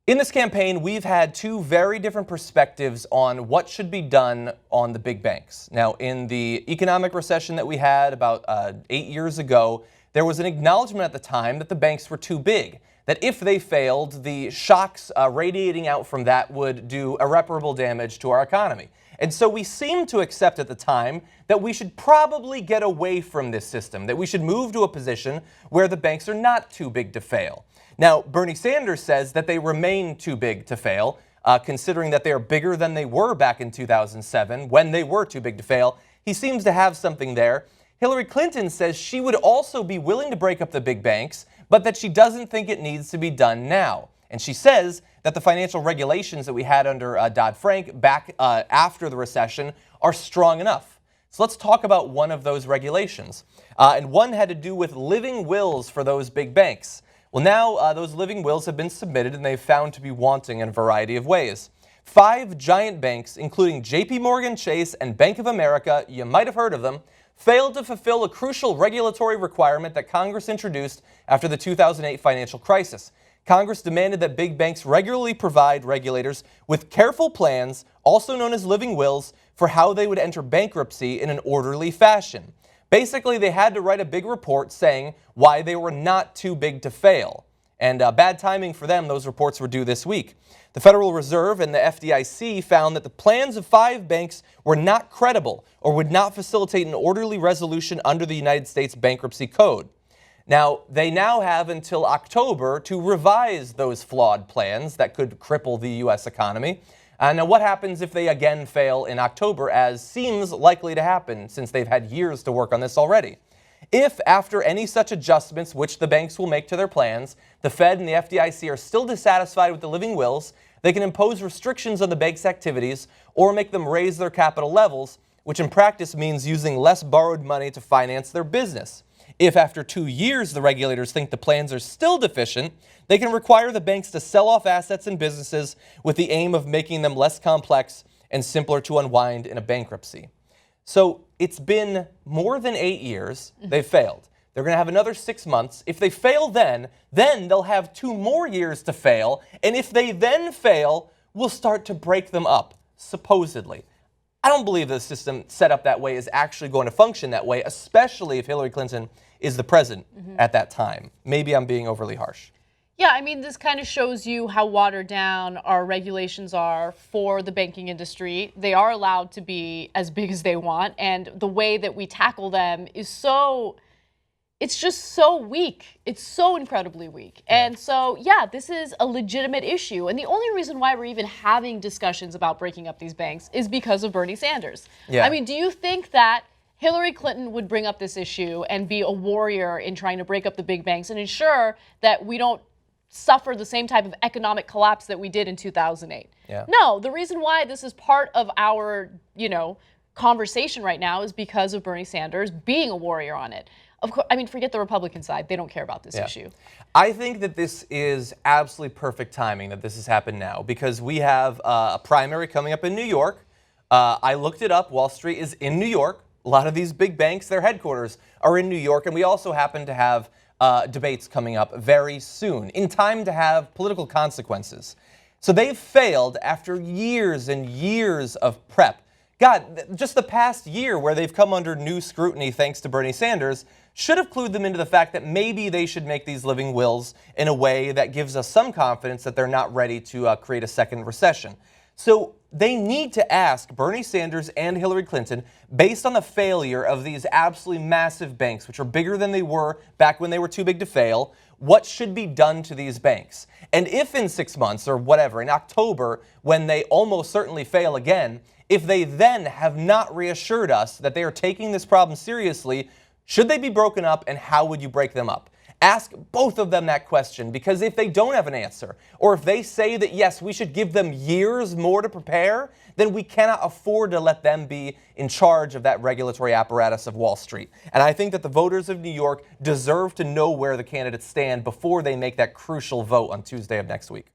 In this campaign, we've had two very different perspectives on what should be done on the big banks. Now, in the economic recession that we had about 8 years ago, there was an acknowledgement at the time that the banks were too big, that if they failed, the shocks radiating out from that would do irreparable damage to our economy. And so we seemed to accept at the time that we should probably get away from this system, that we should move to a position where the banks are not too big to fail. Now, Bernie Sanders says that they remain too big to fail, considering that they are bigger than they were back in 2007, when they were too big to fail. He seems to have something there. Hillary Clinton says she would also be willing to break up the big banks, but that she doesn't think it needs to be done now. And she says that the financial regulations that we had under Dodd-Frank back after the recession are strong enough. So let's talk about one of those regulations. And one had to do with living wills for those big banks. Well, now those living wills have been submitted and they've found to be wanting in a variety of ways. 5 giant banks, including J.P. Morgan Chase and Bank of America, you might have heard of them, failed to fulfill a crucial regulatory requirement that Congress introduced after the 2008 financial crisis. Congress demanded that big banks regularly provide regulators with careful plans, also known as living wills, for how they would enter bankruptcy in an orderly fashion. Basically, they had to write a big report saying why they were not too big to fail. And bad timing for them, those reports were due this week. The Federal Reserve and the F.D.I.C. found that the plans of 5 banks were not credible or would not facilitate an orderly resolution under the United States Bankruptcy Code. Now, they now have until October to revise those flawed plans that could cripple the U.S. economy. Now, what happens if they again fail in October, as seems likely to happen since they've had years to work on this already? If, after any such adjustments, which the banks will make to their plans, the Fed and the FDIC are still dissatisfied with the living wills, they can impose restrictions on the bank's activities or make them raise their capital levels, which in practice means using less borrowed money to finance their business. If after 2 years the regulators think the plans are still deficient, they can require the banks to sell off assets and businesses with the aim of making them less complex and simpler to unwind in a bankruptcy. So it's been more than 8 years they've failed. They're going to have another 6 months. If they fail then they'll have 2 more years to fail. And if they then fail, we'll start to break them up, supposedly. I don't believe the system set up that way is actually going to function that way, especially if Hillary Clinton is the president at that time. Maybe I'm being overly harsh. Yeah, I mean, this kind of shows you how watered down our regulations are for the banking industry. They are allowed to be as big as they want, and the way that we tackle them is it's just so weak. It's so incredibly weak. And so, yeah, this is a legitimate issue. And the only reason why we're even having discussions about breaking up these banks is because of Bernie Sanders. Yeah. I mean, do you think that Hillary Clinton would bring up this issue and be a warrior in trying to break up the big banks and ensure that we don't suffer the same type of economic collapse that we did in 2008? Yeah. No, the reason why this is part of our, conversation right now is because of Bernie Sanders being a warrior on it. Of course, I mean, forget the Republican side. They don't care about this issue. I think that this is absolutely perfect timing that this has happened now because we have a primary coming up in New York. I looked it up. Wall Street is in New York. A lot of these big banks, their headquarters are in New York. And we also happen to have debates coming up very soon, in time to have political consequences. So they've failed after years and years of prep. God, just the past year where they've come under new scrutiny thanks to Bernie Sanders should have clued them into the fact that maybe they should make these living wills in a way that gives us some confidence that they're not ready to create a second recession. So they need to ask Bernie Sanders and Hillary Clinton, based on the failure of these absolutely massive banks, which are bigger than they were back when they were too big to fail, what should be done to these banks? And if in 6 months or whatever, in October, when they almost certainly fail again, if they then have not reassured us that they are taking this problem seriously, should they be broken up and how would you break them up? Ask both of them that question, because if they don't have an answer, or if they say that yes, we should give them years more to prepare, then we cannot afford to let them be in charge of that regulatory apparatus of Wall Street. And I think that the voters of New York deserve to know where the candidates stand before they make that crucial vote on Tuesday of next week.